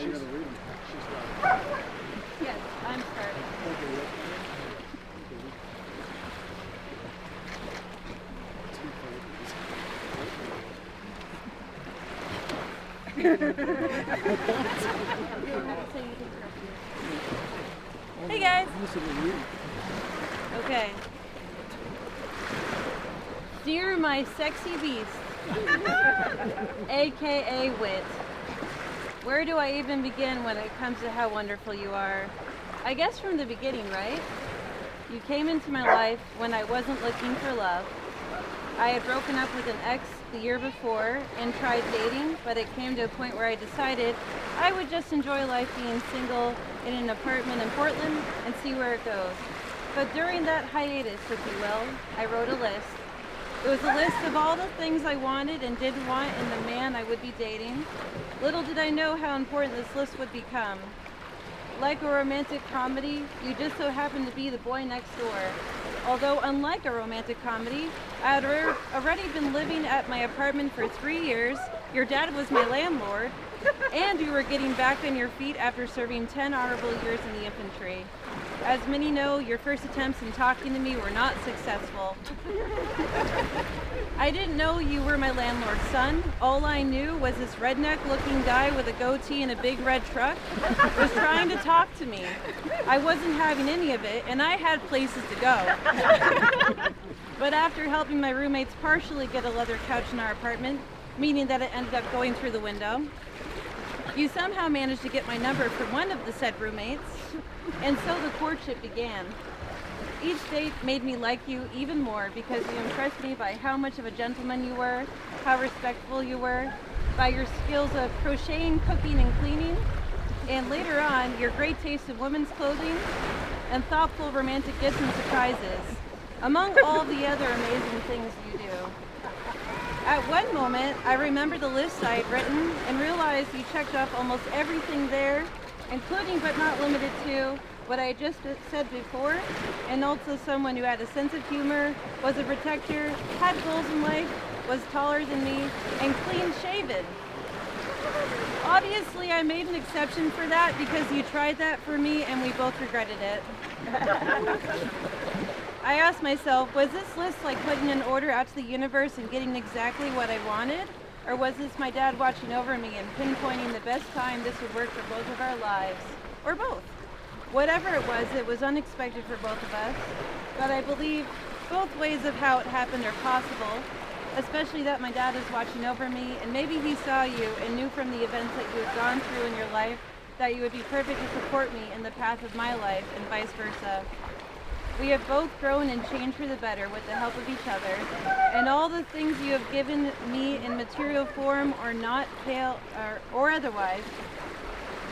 you going to read them? Yes, I'm starting. Hey guys. Okay. Dear my sexy beast, aka Whit. Where do I even begin when it comes to how wonderful you are? I guess from the beginning, right? You came into my life when I wasn't looking for love. I had broken up with an ex the year before and tried dating, but it came to a point where I decided I would just enjoy life being single in an apartment in Portland and see where it goes. But during that hiatus, if you will, I wrote a list. It was a list of all the things I wanted and didn't want in the man I would be dating. Little did I know how important this list would become. Like a romantic comedy, you just so happen to be the boy next door. Although unlike a romantic comedy, I had already been living at my apartment for 3 years, your dad was my landlord, and you were getting back on your feet after serving 10 honorable years in the infantry. As many know, your first attempts in talking to me were not successful. I didn't know you were my landlord's son. All I knew was this redneck-looking guy with a goatee and a big red truck was trying to talk to me. I wasn't having any of it, and I had places to go. But after helping my roommates partially get a leather couch in our apartment, meaning that it ended up going through the window, you somehow managed to get my number from one of the said roommates, and so the courtship began. Each date made me like you even more because you impressed me by how much of a gentleman you were, how respectful you were, by your skills of crocheting, cooking, and cleaning, and later on, your great taste in women's clothing and thoughtful romantic gifts and surprises, among all the other amazing things you do. At one moment, I remember the list I had written and realized you checked off almost everything there, including but not limited to what I just said before, and also someone who had a sense of humor, was a protector, had goals in life, was taller than me, and clean shaven. Obviously, I made an exception for that because you tried that for me and we both regretted it. I asked myself, was this list like putting an order out to the universe and getting exactly what I wanted? Or was this my dad watching over me and pinpointing the best time this would work for both of our lives? Or both? Whatever it was unexpected for both of us. But I believe both ways of how it happened are possible, especially that my dad is watching over me and maybe he saw you and knew from the events that you had gone through in your life that you would be perfect to support me in the path of my life and vice versa. We have both grown and changed for the better with the help of each other, and all the things you have given me in material form or not pale or otherwise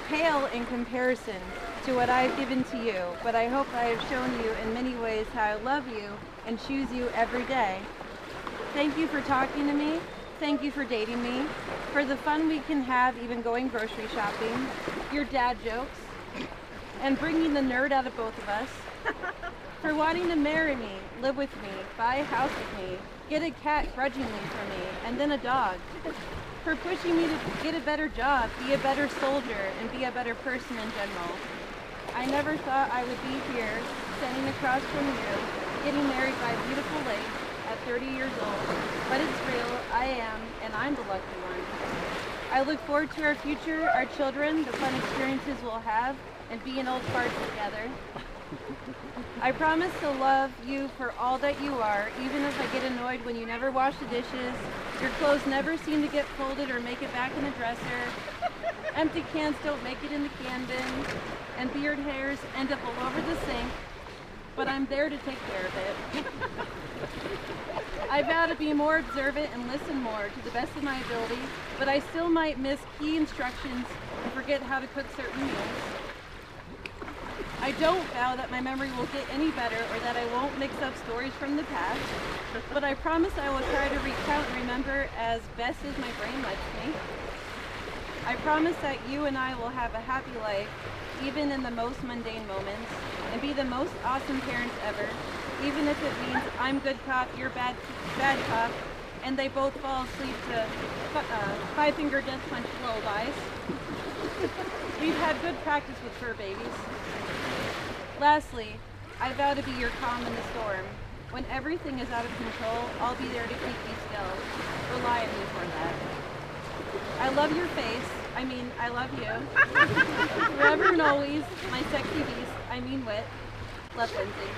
pale in comparison to what I've given to you, but I hope I have shown you in many ways how I love you and choose you every day. Thank you for talking to me. Thank you for dating me, for the fun we can have even going grocery shopping, your dad jokes, and bringing the nerd out of both of us, for wanting to marry me, live with me, buy a house with me, get a cat grudgingly from me, and then a dog, for pushing me to get a better job, be a better soldier, and be a better person in general. I never thought I would be here, standing across from you, getting married by a beautiful lake at 30 years old, but it's real, I am, and I'm the lucky one. I look forward to our future, our children, the fun experiences we'll have, and being old farts together. I promise to love you for all that you are, even if I get annoyed when you never wash the dishes, your clothes never seem to get folded or make it back in the dresser, empty cans don't make it in the can bin, and beard hairs end up all over the sink, but I'm there to take care of it. I vow to be more observant and listen more to the best of my ability, but I still might miss key instructions and forget how to cook certain meals. I don't vow that my memory will get any better or that I won't mix up stories from the past, but I promise I will try to recount and remember as best as my brain lets me. I promise that you and I will have a happy life, even in the most mundane moments, and be the most awesome parents ever, even if it means I'm good cop, you're bad cop, and they both fall asleep to five-finger death punch lullabies. We've had good practice with fur babies. Lastly, I vow to be your calm in the storm. When everything is out of control, I'll be there to keep you still. Rely on me for that. I love your face. I mean, I love you. Forever and always, my sexy beast. I mean, Whit. Love, Lindsay.